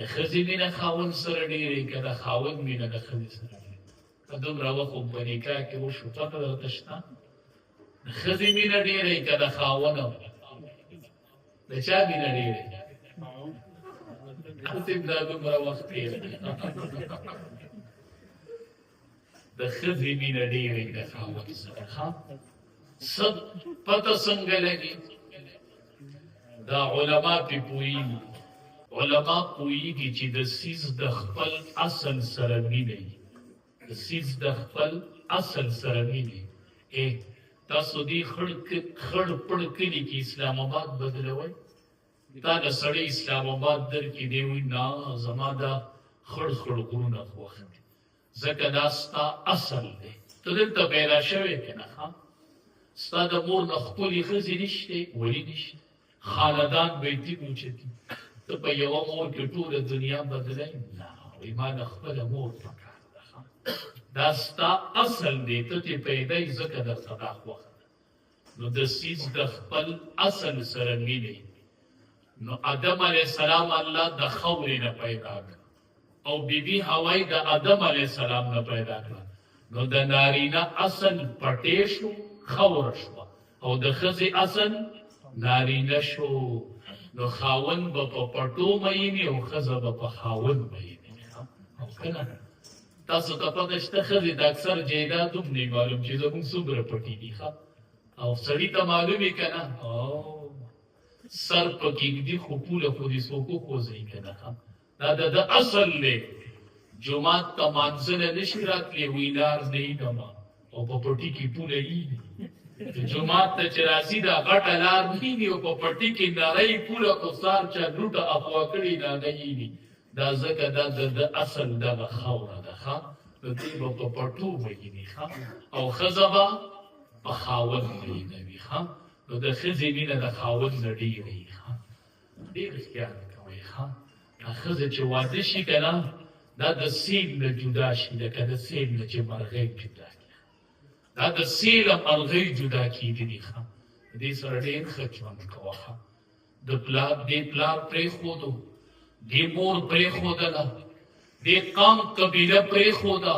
د ښځې مینه خاوند سره ډېرې که د خاوند مینه د ښځې سره ډېرې که دومره وخت خو په نکاح کې وشو پته درته شته د ښځې مینه ډېرې که د خاوند د چا مینه ډېرې هسې دا دومره وخت تېر د ښځې مینه ډېرې د خاوند سره پته څنګه لګي دا علما پې پوهېږي علما پوهېږي چې د څیز د خپل اصل سره مینه وي د څیز د خپل اصل سره مینه وي تاسو دې خړ پړ کلي کې اسلام آباد بدلوئ تا د سړی اسلام آباد در کې دی وایي نه زما دا خړ خړ غرونه خوښ دي ځکه دا ستا اصل دی ته دلته پیدا شوی که نه ستا د مور نه ښکلې ښځې نشته ولې نشته خاندان به یې ټیک اوچتي ته په یوه مور کې ټوله دنیا بدلوي نه وایي ما د خپله مور پکار ده دا ستا اصل دی ته ترې پیدا یې ځکه درته دا خوښه ده نو د څیز د خپل اصل سره مینه نو آدم علیه السلام الله د خاورې نه پیدا کړ او بیبي حوا د آدم علیه السلام نه پیدا کړه نو د نارینه اصل پټې شو خاوره شوه او د ښځې اصل نارینه شو نو خاوند به په پټو مینې او ښځه به په خاوند مینې او که نه تاسو ته پته شته ښځې د اکثر جایداد هم نه معلوم چې زموږ څومره پټي دي او سړي ته معلوم یې که نه سر په کېږدي خو پوله خو دې څوک وخوځوي که نه دا د اصل دی جومات ته مانځنه نشي راتلی وینار نه ایدمه او په پټي کې پوله ایدي جومات ته چې راځي دا غټه لار نه او په پټي کې نری پوله خو سار چا ګروټه اخوا کړي نه ایدي دا ځکه دا د اصل دغه خاوره ده نو دوی به په پټو ویني او ښځه به په خاوند مینوي نو د ښځې مینه د خاوند نه ډېره وي ډېر خیال کوئ دا ښځه چې واده شي که نه دا د سیل نه جدا شي لکه د سیل نه چې مرغۍ جدا کړي دا د سیل مرغۍ جدا کېدلي دې سره ډېر ښه ژوند کوه دې پلار پرېښودو دې مور پرېښودله دې قام قبیله پرېښوده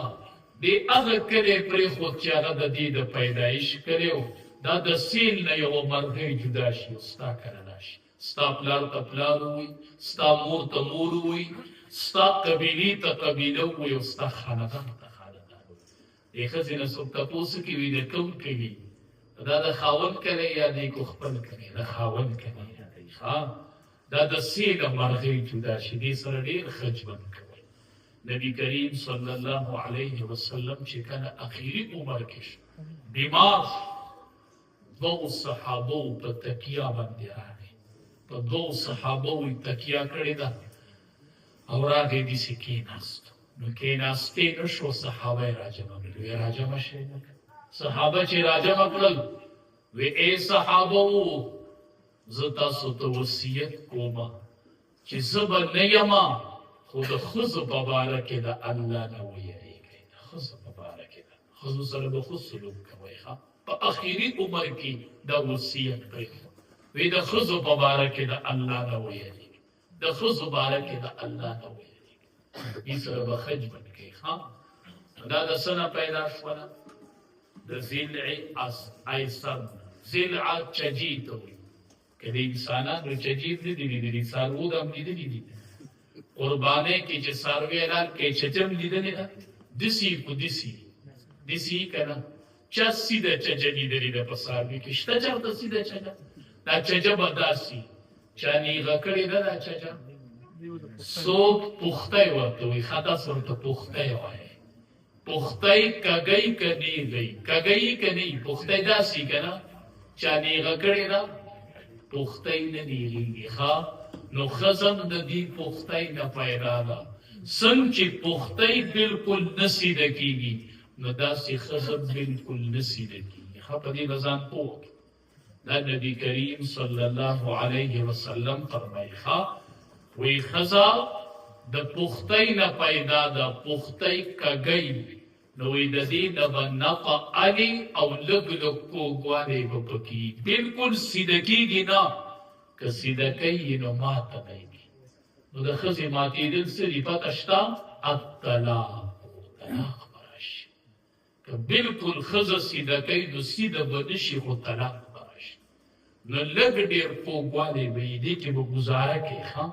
دې هغه کلی پرېښود چې هغه د دې د پیدایش کلی و دا د سیل نه یوه مرغۍ جدا شي او ستا کره راشي ستا پلار ته پلار ووایي ستا مور ته مور ووایي ستا قبیلې ته قبیله ووایي او ستا خاندان ته خاندان ووایي دې ښځې نه څوک تپوس کوي د کوم کوي دا د خاوند کلی یادوي کو خپل کوي د خاوند کوي یادوي دا د سیل مرغۍ جدا شي دې سره ډېر ښه ژوند کوي نبي کریم صلی الله علیه وسلم چې کله اخري عمر کې شو بیمار دوو صحابو په تکیه باندې راغی په دوو صحابو یې تکیه کړې ده او راغی داسې کېناست نو کېناستې نه شو صحابه یې راجمع کړل ویې راجمع شئ صحابه چې راجمع کړل وی ای صحابو زه تاسو ته وصیت کومه چې زه به نه یمه خو د ښځو په باره کې د الله نه ویریږئ د ښځو په باره کې د ښځو سره به ښه سلوک کوئ په اخري عمر کې دا وصیت پرېښود وی د ښځو په باره کې د الله نه ویریږئ د ښځو باره کې د الله نه ویریږئ دې سره به ښه ژوند کوئ دا د څه نه پیدا شوله د ضلع ایسر ضلع چجي ته وایي که د انسانانو چجي نه دي لیدلي څاروو د هم لیدلي دي قربانۍ کې چې څاروي اعلان کوي چجم لیدلې ده دسي خو دسي که نه چا سیده چجه لیدلې ده په څاروي کې شته چېرته سیده چجه دا چجه به داسي چا نیغه کړې ده دا چجه څوک پوختی ورته وایي تاسو ورته پوختی وایي پوختی کږی که نیغی کږی که نه پوختی داسي که نه چا نیغه کړې ده پوختی نه نیغېږي نو ښځم د دې پوختی نه پیدا ده څنګه چې پوختی بلکل نه سیده کېږي نو داسې ښځم بلکل نه سیده کېږي په دې به ځان پوه کړي دا نبي کریم صلی الله علیه وسلم فرمایي وایي ښځه د پوختی نه پیدا ده پوختی کږی نو وایي د دې نه به نفع علي او لږ لږ کوږوالی به پکې بلکل سیده کېږي نه که سیده کوي نو ماته دی نو د ښځې ماتېدل څه دي پته شته الطلاق براشي که بلکل ښځه سیده کوي نو سیده به نه شي خو طلاق براشي نو لږ ډېر خوږوالی به یې دې کې به ګزاره کوي ښه